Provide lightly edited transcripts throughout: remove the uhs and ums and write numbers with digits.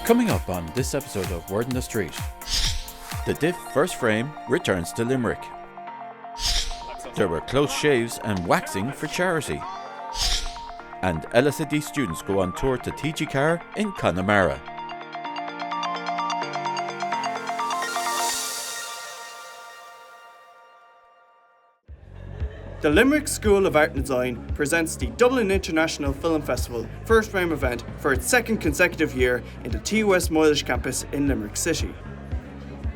Coming up on this episode of Word in the Street, the DIFF first frame returns to Limerick. There were close shaves and waxing for charity. And LSAD students go on tour to TG Car in Connemara. The Limerick School of Art and Design presents the Dublin International Film Festival first frame event for its second consecutive year in the TUS Moylish campus in Limerick City.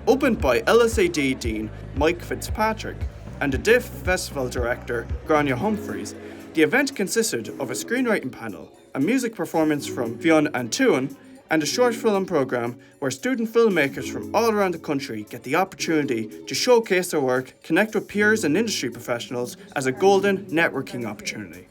Opened by LSAD Dean Mike Fitzpatrick and the DIFF Festival Director Grania Humphreys, the event consisted of a screenwriting panel, a music performance from Fionn and Tuan, and a short film programme where student filmmakers from all around the country get the opportunity to showcase their work, connect with peers and industry professionals as a golden networking opportunity.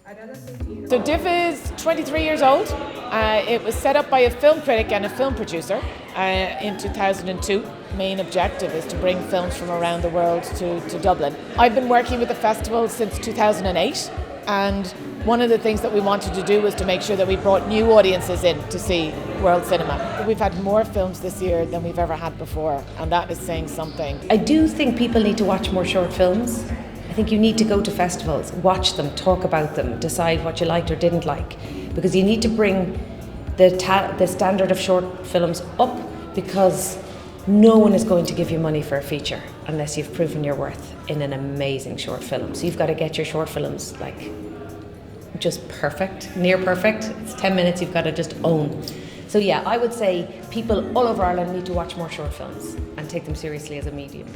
So DIFF is 23 years old. It was set up by a film critic and a film producer in 2002. Main objective is to bring films from around the world to Dublin. I've been working with the festival since 2008, and one of the things that we wanted to do was to make sure that we brought new audiences in to see world cinema. We've had more films this year than we've ever had before, and that is saying something. I do think people need to watch more short films. I think you need to go to festivals, watch them, talk about them, decide what you liked or didn't like, because you need to bring the standard of short films up, because no one is going to give you money for a feature unless you've proven your worth in an amazing short film. So you've got to get your short films like just perfect, near perfect. It's 10 minutes you've got to just own. So yeah, I would say people all over Ireland need to watch more short films and take them seriously as a medium.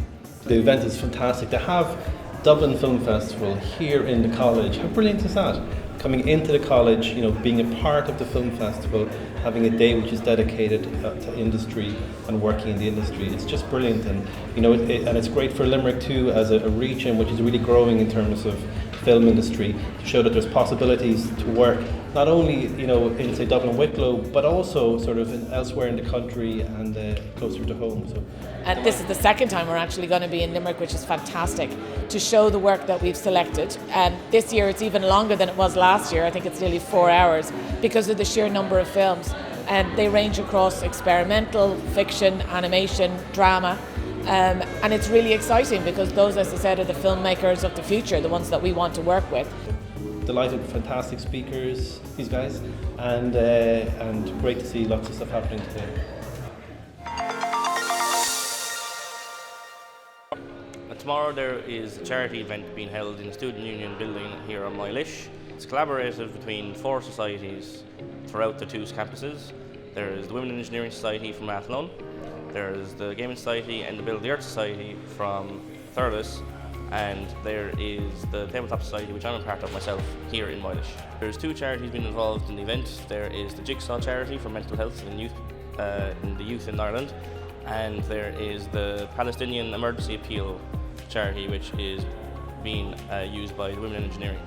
The event is fantastic. To have Dublin Film Festival here in the college, how brilliant is that? Coming into the college, being a part of the film festival, having a day which is dedicated to industry and working in the industry, it's just brilliant. And and it's great for Limerick too, as a region which is really growing in terms of film industry, to show that there's possibilities to work not only in say Dublin Wicklow, but also sort of elsewhere in the country and closer to home. So. And this is the second time we're actually going to be in Limerick, which is fantastic, to show the work that we've selected. And this year it's even longer than it was last year. I think it's nearly 4 hours because of the sheer number of films. And they range across experimental, fiction, animation, drama. And it's really exciting because those, as I said, are the filmmakers of the future, the ones that we want to work with. Delighted, fantastic speakers, these guys, and great to see lots of stuff happening today. Tomorrow there is a charity event being held in the Student Union building here on Moylish. It's collaborative between 4 societies throughout the 2 campuses. There is the Women in Engineering Society from Athlone, there is the Gaming Society and the Build the Earth Society from Thurles, and there is the Tabletop Society, which I'm a part of myself, here in Moylish. There's 2 charities being involved in the event. There is the Jigsaw Charity for mental health and the youth in Ireland, and there is the Palestinian Emergency Appeal Charity, which is being used by the Women in Engineering.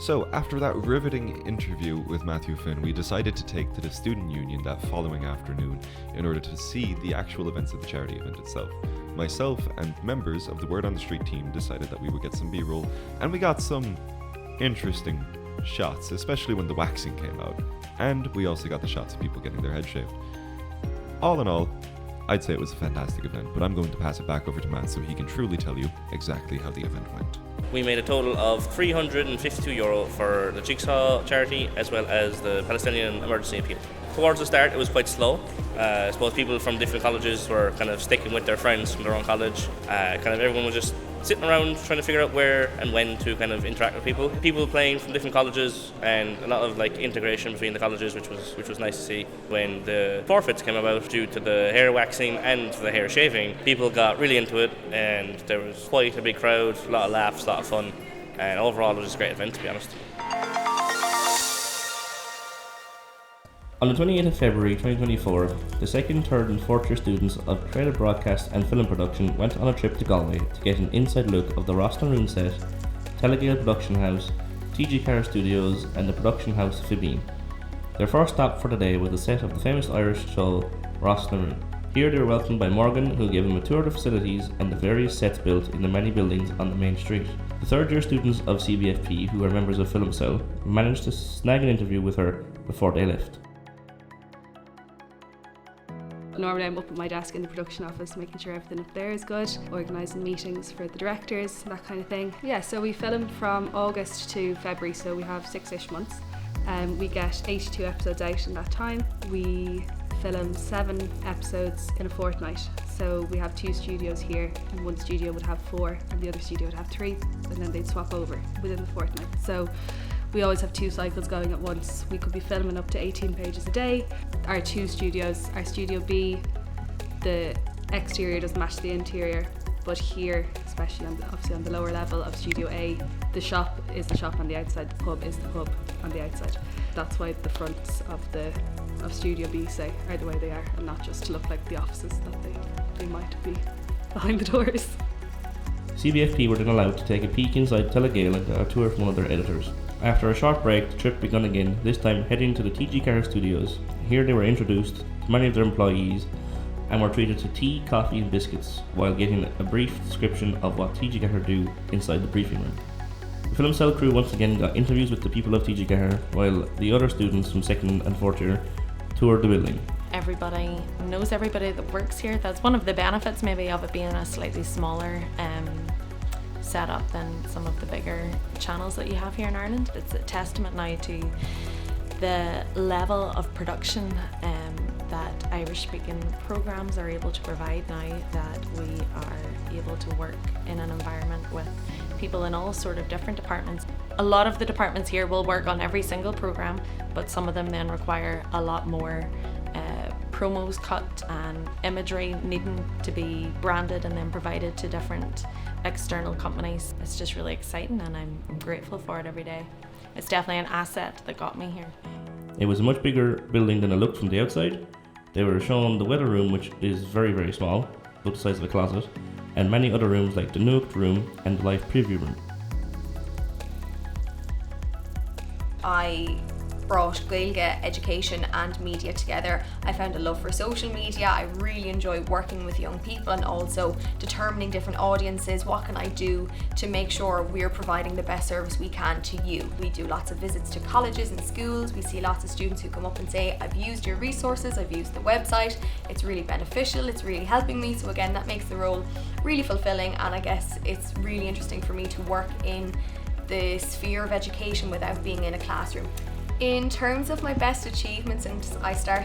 So after that riveting interview with Matthew Finn, we decided to take to the Student Union that following afternoon in order to see the actual events of the charity event itself. Myself and members of the Word on the Street team decided that we would get some B-roll, and we got some interesting shots, especially when the waxing came out. And we also got the shots of people getting their head shaved. All in all, I'd say it was a fantastic event, but I'm going to pass it back over to Matt so he can truly tell you exactly how the event went. We made a total of €352 for the Jigsaw charity as well as the Palestinian Emergency Appeal. Towards the start it was quite slow. I suppose people from different colleges were kind of sticking with their friends from their own college. Everyone was just sitting around trying to figure out where and when to kind of interact with people. People playing from different colleges and a lot of integration between the colleges, which was nice to see. When the forfeits came about due to the hair waxing and the hair shaving, people got really into it and there was quite a big crowd, a lot of laughs, a lot of fun, and overall it was just a great event, to be honest. On the 28th of February 2024, the 2nd, 3rd and 4th year students of Creative Broadcast and Film Production went on a trip to Galway to get an inside look of the Rosnaroon set, Telegale Production House, TG Car Studios and the Production House Fibine. Their first stop for the day was the set of the famous Irish show Rosnaroon. Here they were welcomed by Morgan, who gave them a tour of the facilities and the various sets built in the many buildings on the main street. The 3rd year students of CBFP, who are members of Film Cell, managed to snag an interview with her before they left. Normally I'm up at my desk in the production office making sure everything up there is good, organising meetings for the directors, that kind of thing. Yeah, so we film from August to February, so we have 6-ish months. We get 82 episodes out in that time. We film 7 episodes in a fortnight. So we have 2 studios here, and one studio would have 4 and the other studio would have 3, and then they'd swap over within the fortnight. So we always have 2 cycles going at once. We could be filming up to 18 pages a day. Our 2 studios, our Studio B, the exterior doesn't match the interior, but here, especially obviously on the lower level of Studio A, the shop is the shop on the outside, the pub is the pub on the outside. That's why the fronts of Studio B, say, are the way they are, and not just to look like the offices that they might be behind the doors. CBFP were then allowed to take a peek inside Telegale and got a tour from one of their editors. After a short break, the trip began again, this time heading to the TG Carr studios. Here they were introduced to many of their employees and were treated to tea, coffee and biscuits while getting a brief description of what TG Carr do inside the briefing room. The film cell crew once again got interviews with the people of TG Carr, while the other students from 2nd and 4th year toured the building. Everybody knows everybody that works here. That's one of the benefits maybe of it being a slightly smaller setup than some of the bigger channels that you have here in Ireland. It's a testament now to the level of production that Irish-speaking programmes are able to provide now, that we are able to work in an environment with people in all sort of different departments. A lot of the departments here will work on every single programme, but some of them then require a lot more promos cut and imagery needing to be branded and then provided to different external companies. It's just really exciting, and I'm grateful for it every day. It's definitely an asset that got me here. It was a much bigger building than it looked from the outside. They were shown the weather room, which is very, very small, about the size of a closet, and many other rooms like the Nook room and the live preview room. I brought Gaeilge education and media together. I found a love for social media. I really enjoy working with young people and also determining different audiences. What can I do to make sure we're providing the best service we can to you? We do lots of visits to colleges and schools. We see lots of students who come up and say, I've used your resources, I've used the website, it's really beneficial, it's really helping me. So again, that makes the role really fulfilling, and I guess it's really interesting for me to work in the sphere of education without being in a classroom. In terms of my best achievements, and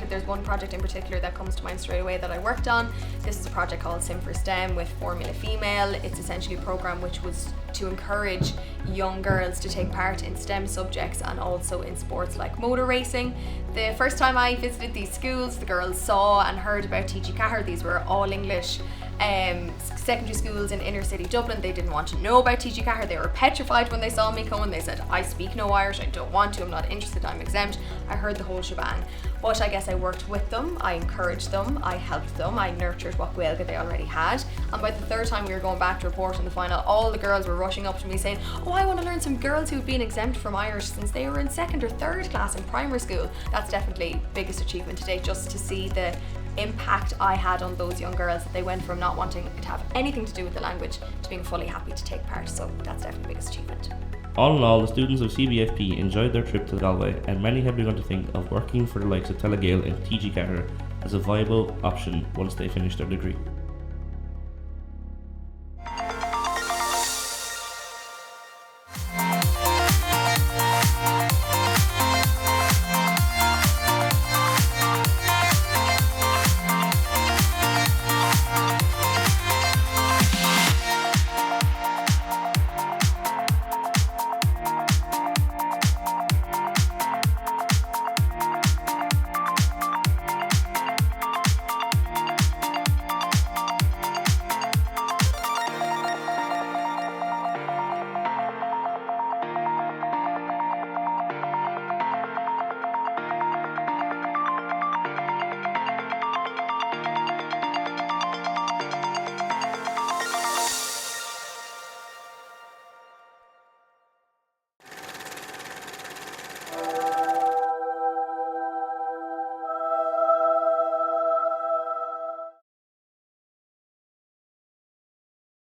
there's one project in particular that comes to mind straight away that I worked on. This is a project called Sim for STEM with Formula Female. It's essentially a program which was to encourage young girls to take part in STEM subjects and also in sports like motor racing. The first time I visited these schools, the girls saw and heard about TG Carr. These were all English secondary schools in inner city Dublin. They didn't want to know about TG Carr. They were petrified when they saw me come, and they said, I speak no Irish, I don't want to, I'm not interested, I'm exempt. I heard the whole shebang. But I guess I worked with them, I encouraged them, I helped them, I nurtured what Gaeilge they already had. And by the 3rd time we were going back to report on the final, all the girls were rushing up to me saying, oh, I want to learn some girls who've been exempt from Irish since they were in 2nd or 3rd class in primary school. That's definitely biggest achievement today, just to see the impact I had on those young girls, that they went from not wanting to have anything to do with the language to being fully happy to take part. So that's definitely the biggest achievement. All in all, the students of CBFP enjoyed their trip to Galway, and many have begun to think of working for the likes of Telegale and TG Carr as a viable option once they finish their degree.